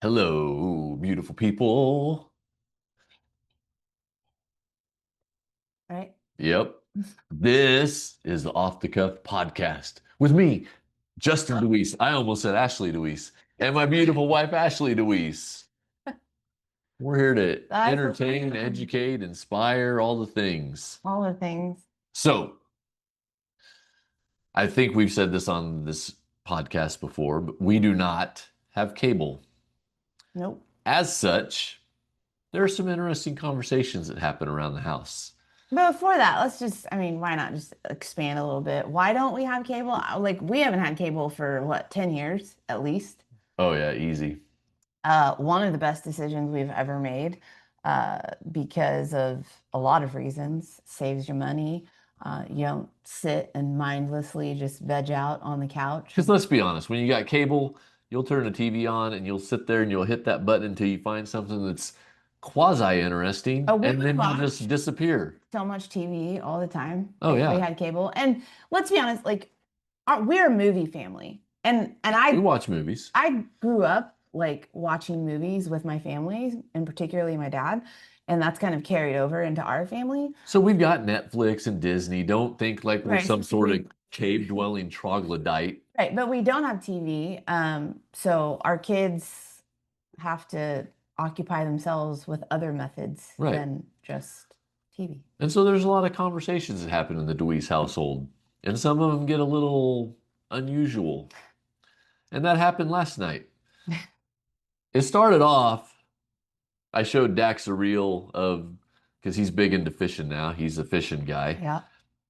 Hello, beautiful people. Right? Yep. This is the Off the Cuff podcast with me, Justin DeWeese. I almost said Ashley DeWeese, and my beautiful wife, Ashley DeWeese. We're here to That's entertain, educate, inspire, all the things. all the things. So, I think we've said this on this podcast before, but we do not have cable. Nope. As such, there are some interesting conversations that happen around the house. But before that, why not just expand a little bit? Why don't we have cable? Like, we haven't had cable for what, 10 years at least. Oh, yeah, easy. One of the best decisions we've ever made, because of a lot of reasons. Saves you money. You don't sit and mindlessly just veg out on the couch. Because let's be honest, when you got cable, you'll turn the TV on and you'll sit there and you'll hit that button until you find something that's quasi interesting, Oh, we and would then you'll just watch disappear. so much TV all the time Oh if we yeah, had cable. And let's be honest, like we're a movie family. And we I watch movies. I grew up like watching movies with my family, and particularly my dad, and that's kind of carried over into our family. So we've got Netflix and Disney. Don't think like we're Right. some sort of cave-dwelling troglodyte. Right, but we don't have TV. So our kids have to occupy themselves with other methods Right. than just TV. And so there's a lot of conversations that happen in the DeWeese household, and some of them get a little unusual. And that happened last night. It started off I showed Dax a reel of because he's big into fishing now. He's a fishing guy. Yeah.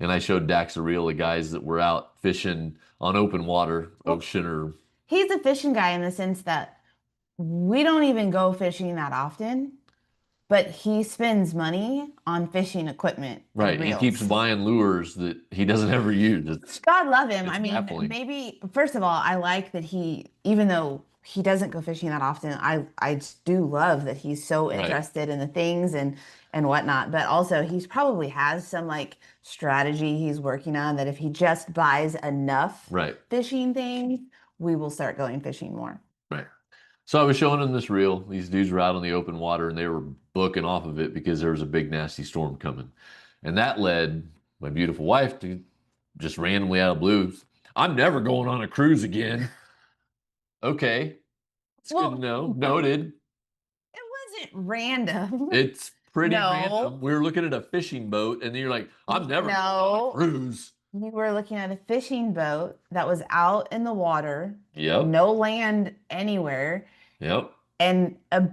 And I showed Dax a reel of guys that were out fishing on open water, Well, ocean or he's a fishing guy in the sense that we don't even go fishing that often, but he spends money on fishing equipment right. and He keeps reels. buying lures that he doesn't ever use. God love him. It's I mean, baffling. maybe first of all, I like that even though he doesn't go fishing that often, I just do love that he's so Right. interested in the things and whatnot. But also, he's probably has some like strategy he's working on that if he just buys enough Right. fishing things, we will start going fishing more. Right. So I was showing him this reel. These dudes were out on the open water and they were booking off of it because there was a big nasty storm coming. And that led my beautiful wife to just randomly out of blue, I'm never going on a cruise again. Okay. It's good to Well, know. Noted. it wasn't random. It's pretty random. No, We were looking at a fishing boat, and then you're like, I'm never going on a no. cruise. You were looking at a fishing boat that was out in the water, Yep. no land anywhere, Yep. and a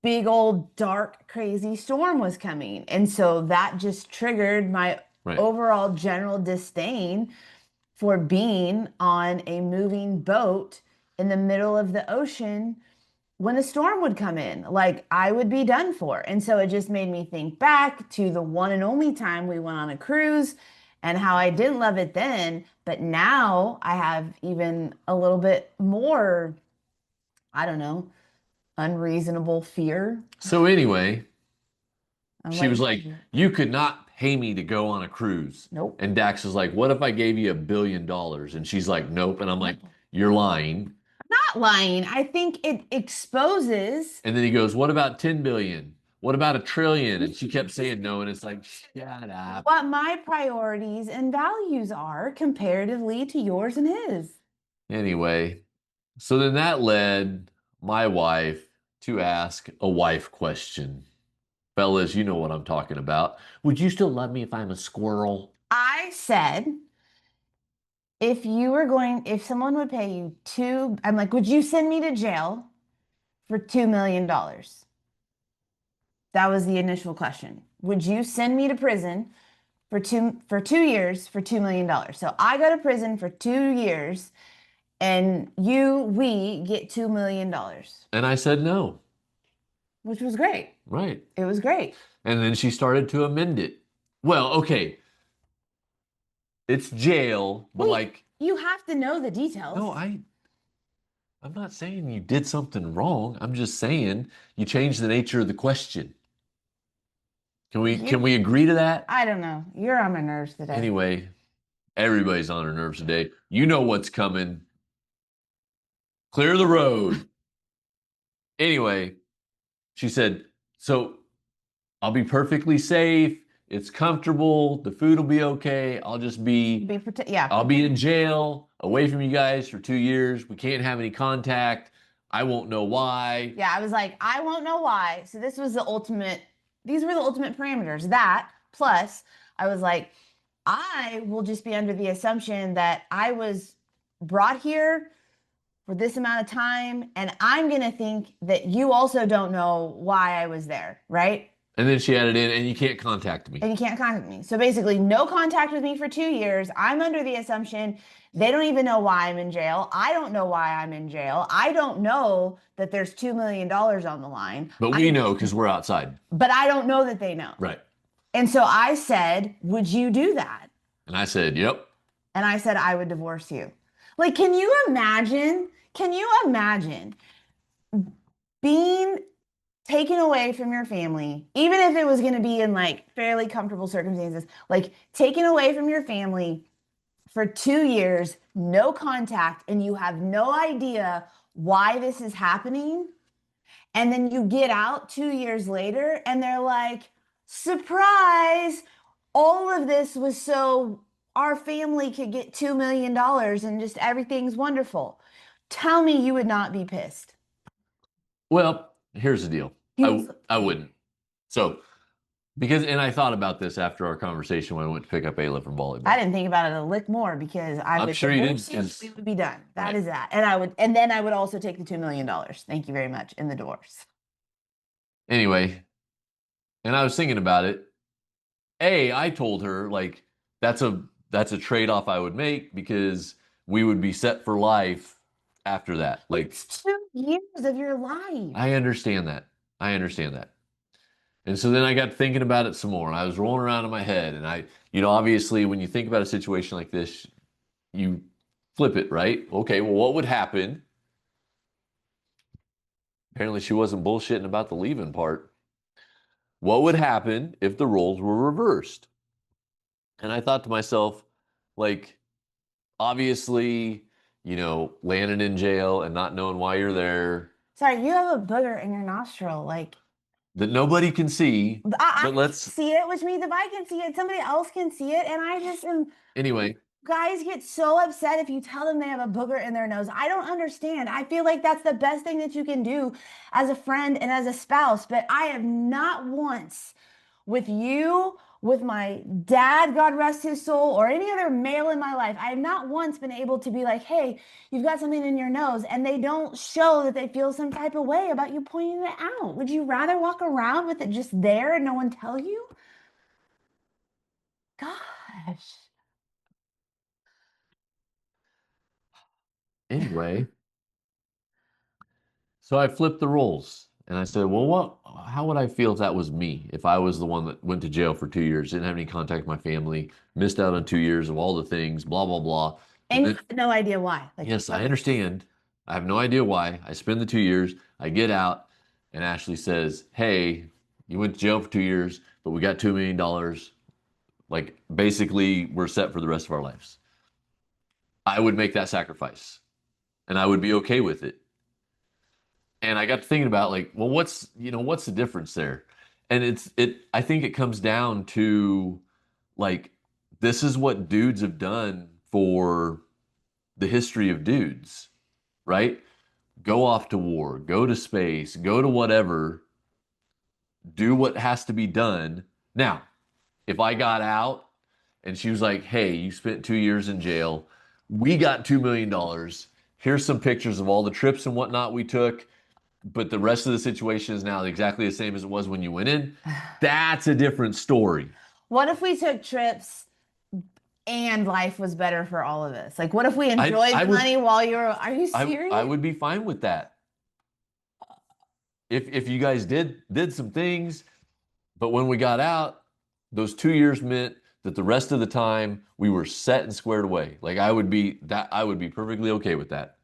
big old dark, crazy storm was coming. And so that just triggered my Right. overall general disdain for being on a moving boat in the middle of the ocean when a storm would come in. Like I would be done for. And so it just made me think back to the one and only time we went on a cruise and how I didn't love it then, but now I have even a little bit more, I don't know, unreasonable fear. So anyway, I'm she was like, like, you could not pay me to go on a cruise. nope. And Dax was like, what if I gave you $1 billion? And she's like, nope. And I'm like, you're lying. Not lying. I think it exposes And then he goes, what about 10 billion? What about a trillion? And she kept saying no. And it's like, shut up. what my priorities and values are comparatively to yours and his. Anyway, so then that led my wife to ask a wife question. Fellas, you know what I'm talking about. Would you still love me if I'm a squirrel? I said, if someone would pay you I'm like, would you send me to jail for $2 million? That was the initial question. Would you send me to prison for 2 years for $2 million? So I go to prison for 2 years and we get $2 million, And I said no. which was great. Right. It was great. And then she started to amend it. Well, okay, it's jail, but Well, like, you have to know the details. no, I'm not saying you did something wrong. I'm just saying you changed the nature of the question. Can You, we agree to that? I don't know. You're on my nerves today. Anyway, everybody's on their nerves today. You know what's coming. Clear the road. Anyway, she said, so I'll be perfectly safe. It's comfortable. The food will be okay. Yeah. I'll be in jail away from you guys for 2 years. We can't have any contact. I won't know why. Yeah, I was like, I won't know why. So this was the ultimate, these were the ultimate parameters. That plus I was like, I will just be under the assumption that I was brought here for this amount of time, and I'm gonna think that you also don't know why I was there, right? And then she added in, and you can't contact me. And you can't contact me. So basically, no contact with me for 2 years. I'm under the assumption they don't even know why I'm in jail. I don't know why I'm in jail. I don't know that there's $2 million on the line. But we know because we're outside. But I don't know that they know. Right. And so I said, would you do that? And I said, yep. And I said, I would divorce you. Like, can you imagine? Can you imagine being taken away from your family, even if it was going to be in like fairly comfortable circumstances, like taken away from your family for 2 years, no contact, and you have no idea why this is happening? And then you get out 2 years later and they're like, surprise, all of this was so our family could get $2 million and just everything's wonderful. Tell me you would not be pissed. Well, here's the deal. I wouldn't. So, and I thought about this after our conversation when I went to pick up Ayla from volleyball. I didn't think about it a lick more because I'm sure you did. We would be done. That is Right. that. And then I would also take the $2 million. Thank you very much in the divorce. Anyway, and I was thinking about it. I told her like that's a trade-off I would make because we would be set for life after that. Like it's 2 years of your life. I understand that. I understand that. And so then I got thinking about it some more. And I was rolling around in my head. And obviously, when you think about a situation like this, you flip it, right? Okay, well, what would happen? Apparently, she wasn't bullshitting about the leaving part. What would happen if the roles were reversed? And I thought to myself, like, obviously, landing in jail and not knowing why you're there. Sorry, you have a booger in your nostril. Like, that nobody can see. I can see it, which means if I can see it, somebody else can see it. And I just am. Anyway. Guys get so upset if you tell them they have a booger in their nose. I don't understand. I feel like that's the best thing that you can do as a friend and as a spouse. But I have not once with you, with my dad, God rest his soul, or any other male in my life, I have not once been able to be like, hey, you've got something in your nose, and they don't show that they feel some type of way about you pointing it out. Would you rather walk around with it just there and no one tell you? Gosh. Anyway, so I flipped the roles and I said, well, how would I feel if that was me? If I was the one that went to jail for 2 years, didn't have any contact with my family, missed out on 2 years of all the things, blah, blah, blah. And you have no idea why. Like, yes, I understand. I have no idea why. I spend the 2 years, I get out, and Ashley says, hey, you went to jail for 2 years, but we got $2 million. Like, basically, we're set for the rest of our lives. I would make that sacrifice, and I would be okay with it. And I got to thinking about like, well, what's the difference there? And I think it comes down to like, this is what dudes have done for the history of dudes, right? Go off to war, go to space, go to whatever, do what has to be done. Now, if I got out and she was like, hey, you spent 2 years in jail, we got $2 million. Here's some pictures of all the trips and whatnot we took, but the rest of the situation is now exactly the same as it was when you went in. That's a different story. What if we took trips and life was better for all of us? Like, what if we enjoyed money while are you serious? I would be fine with that. If you guys did some things, but when we got out, those 2 years meant that the rest of the time we were set and squared away. Like I would be perfectly okay with that.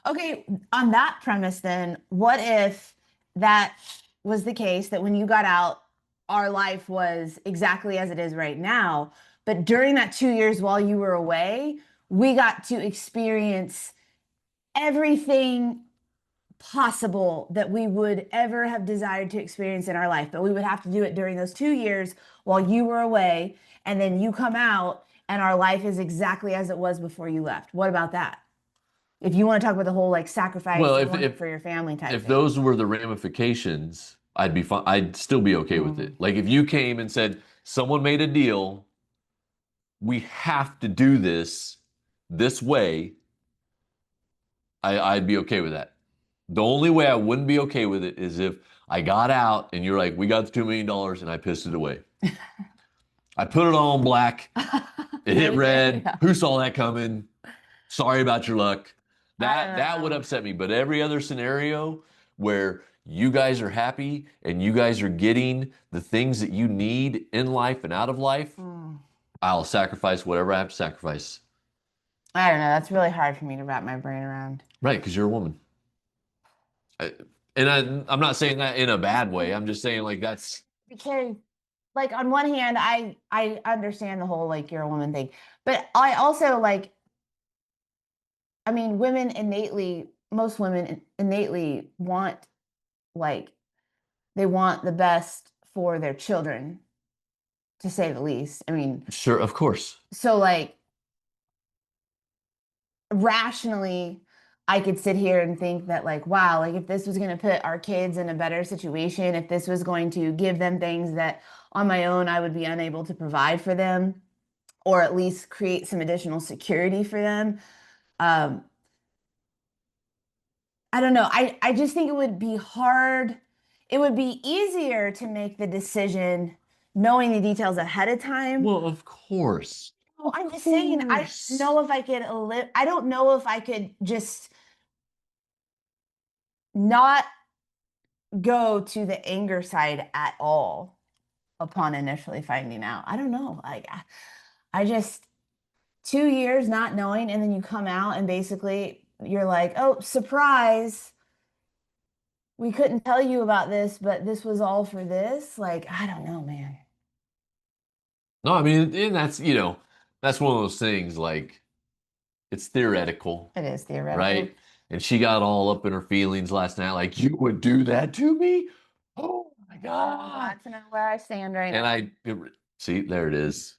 Okay, on that premise then, what if that was the case, that when you got out, our life was exactly as it is right now, but during that 2 years while you were away, we got to experience everything possible that we would ever have desired to experience in our life, but we would have to do it during those 2 years while you were away, and then you come out and our life is exactly as it was before you left. What about that? If you want to talk about the whole like sacrifice Well, and working for your family type if thing. those were the ramifications, I'd be fine. I'd still be okay with Mm. it. Like if you came and said someone made a deal, we have to do this way, I'd be okay with that. The only way I wouldn't be okay with it is if I got out and you're like, we got the $2 million and I pissed it away. I put it on black. It hit red. Yeah. Who saw that coming? Sorry about your luck. I don't That would know. upset me. But every other scenario where you guys are happy and you guys are getting the things that you need in life and out of life, Mm. I'll sacrifice whatever I have to sacrifice. I don't know. That's really hard for me to wrap my brain around. Right, because you're a woman. I, and I'm not saying that in a bad way. I'm just saying like that's Because like on one hand, I understand the whole like you're a woman thing, but I also like, I mean, women innately, most women innately want like they want the best for their children, to say the least. I mean, sure, of course. so like rationally, I could sit here and think that like, wow, like if this was going to put our kids in a better situation, if this was going to give them things that on my own I would be unable to provide for them, or at least create some additional security for them. Um, I don't know. I just think it would be hard. It would be easier to make the decision knowing the details ahead of time. Well, of course. Oh, I'm Of just saying, I don't course. know if I could live. I don't know if I could just not go to the anger side at all upon initially finding out. I don't know. Like, I just 2 years not knowing, and then you come out and basically you're like, oh, surprise. We couldn't tell you about this, but this was all for this. Like, I don't know, man. No, I mean, and that's, that's one of those things like it's theoretical, It is theoretical. right? And she got all up in her feelings last night, like, you would do that to me? Oh my God. That's not where I stand right And now. see, there it is.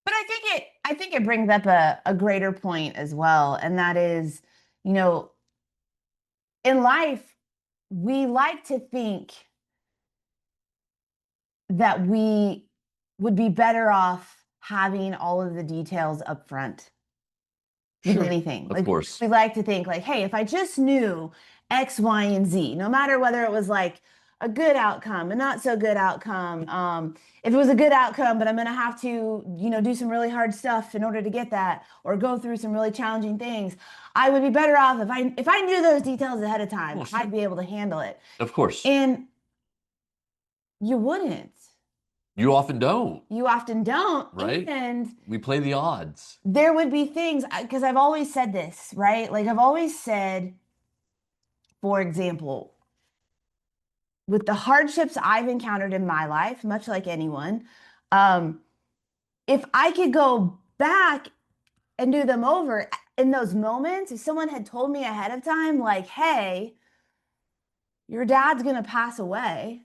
But I think it brings up a greater point as well, and that is, you know, in life, we like to think that we would be better off having all of the details up front with Sure. anything. Of Like course. we like to think like, hey, if I just knew X, Y, and Z, no matter whether it was like a good outcome, a not so good outcome, if it was a good outcome, but I'm gonna have to, do some really hard stuff in order to get that, or go through some really challenging things, I would be better off if I knew those details ahead of time, Well, sure. I'd be able to handle it. Of course. And you wouldn't. You often don't, You often don't. right? And We play the odds. there would be things, because I've always said this, right? Like I've always said, for example, with the hardships I've encountered in my life, much like anyone, if I could go back and do them over in those moments, if someone had told me ahead of time, like, hey, your dad's gonna pass away,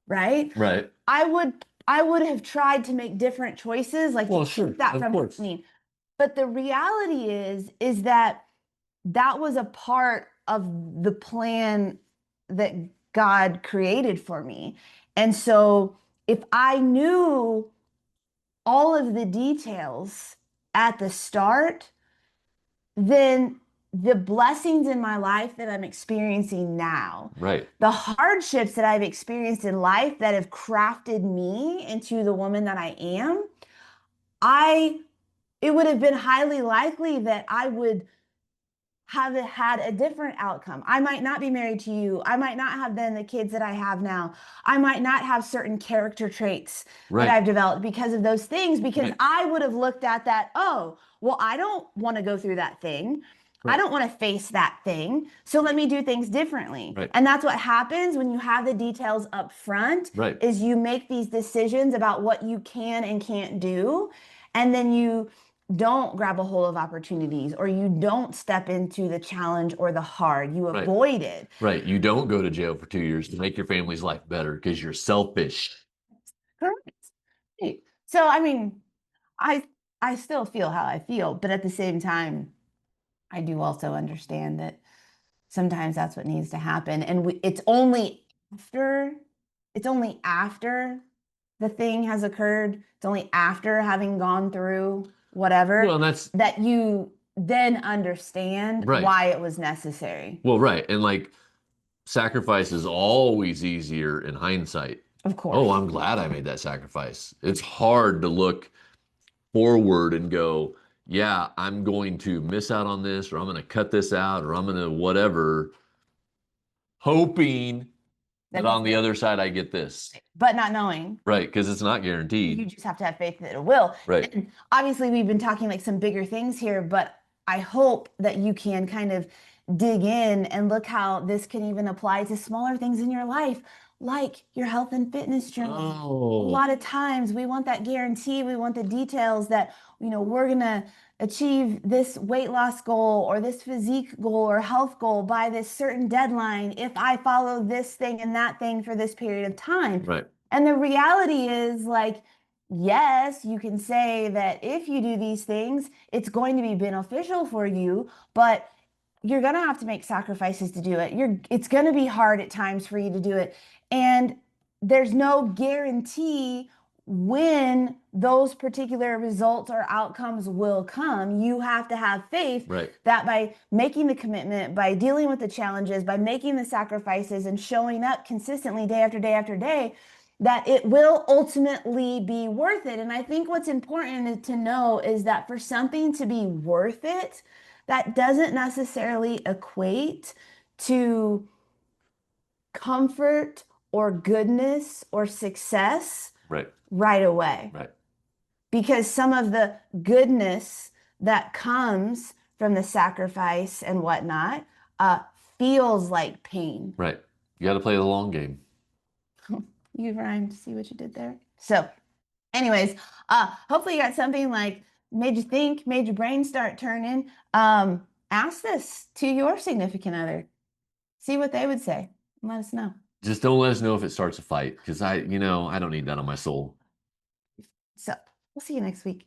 right? Right. I would have tried to make different choices, like Well, to sure. keep that Of from course. happening. But the reality is that that was a part of the plan that God created for me. And so if I knew all of the details at the start, then the blessings in my life that I'm experiencing now, Right. the hardships that I've experienced in life that have crafted me into the woman that I am, I it would have been highly likely that I would have had a different outcome. I might not be married to you. I might not have then the kids that I have now. I might not have certain character traits that Right. I've developed because of those things, because Right. I would have looked at that, oh, well, I don't want to go through that thing. I Right. don't want to face that thing. So let me do things differently. Right. And that's what happens when you have the details up front, Right. is you make these decisions about what you can and can't do. And then you don't grab a hold of opportunities, or you don't step into the challenge or the hard. You Right. avoid it. Right. You don't go to jail for 2 years to make your family's life better because you're selfish. Correct. Right. So, I mean, I I still feel how I feel, but at the same time, I do also understand that sometimes that's what needs to happen. And after, it's only after the thing has occurred, it's only after having gone through whatever Well, and that's that you then understand right. why it was necessary. Well, right. And like sacrifice is always easier in hindsight. Of Oh, course. I'm glad I made that sacrifice. It's hard to look forward and go, yeah, I'm going to miss out on this, or I'm going to cut this out, or I'm going to whatever, hoping that That this on the will, other side I get this. but not knowing. Right. Because it's not You guaranteed. just have to have faith that it will. Right. And obviously, we've been talking like some bigger things here, but I hope that you can kind of dig in and look how this can even apply to smaller things in your life, like your health and fitness journey. A Oh, lot of times we want that guarantee, we want the details that, we're gonna achieve this weight loss goal or this physique goal or health goal by this certain deadline if I follow this thing and that thing for this period of time. right. And the reality is, like, yes, you can say that if you do these things, it's going to be beneficial for you, but you're going to have to make sacrifices to do it. It's going to be hard at times for you to do it. And there's no guarantee when those particular results or outcomes will come. You have to have faith Right. that by making the commitment, by dealing with the challenges, by making the sacrifices and showing up consistently day after day after day, that it will ultimately be worth it. And I think what's important to know is that for something to be worth it, that doesn't necessarily equate to comfort or goodness or success Right. right away. Right. Because some of the goodness that comes from the sacrifice and whatnot uh, feels like pain. Right. You got to play the long game. You rhymed. See what you did there? So, anyways, hopefully you got something like made you think, made your brain start turning. Ask this to your significant other. See what they would say. And let us know. Just don't let us know if it starts a fight because I don't need that on my soul. So, we'll see you next week.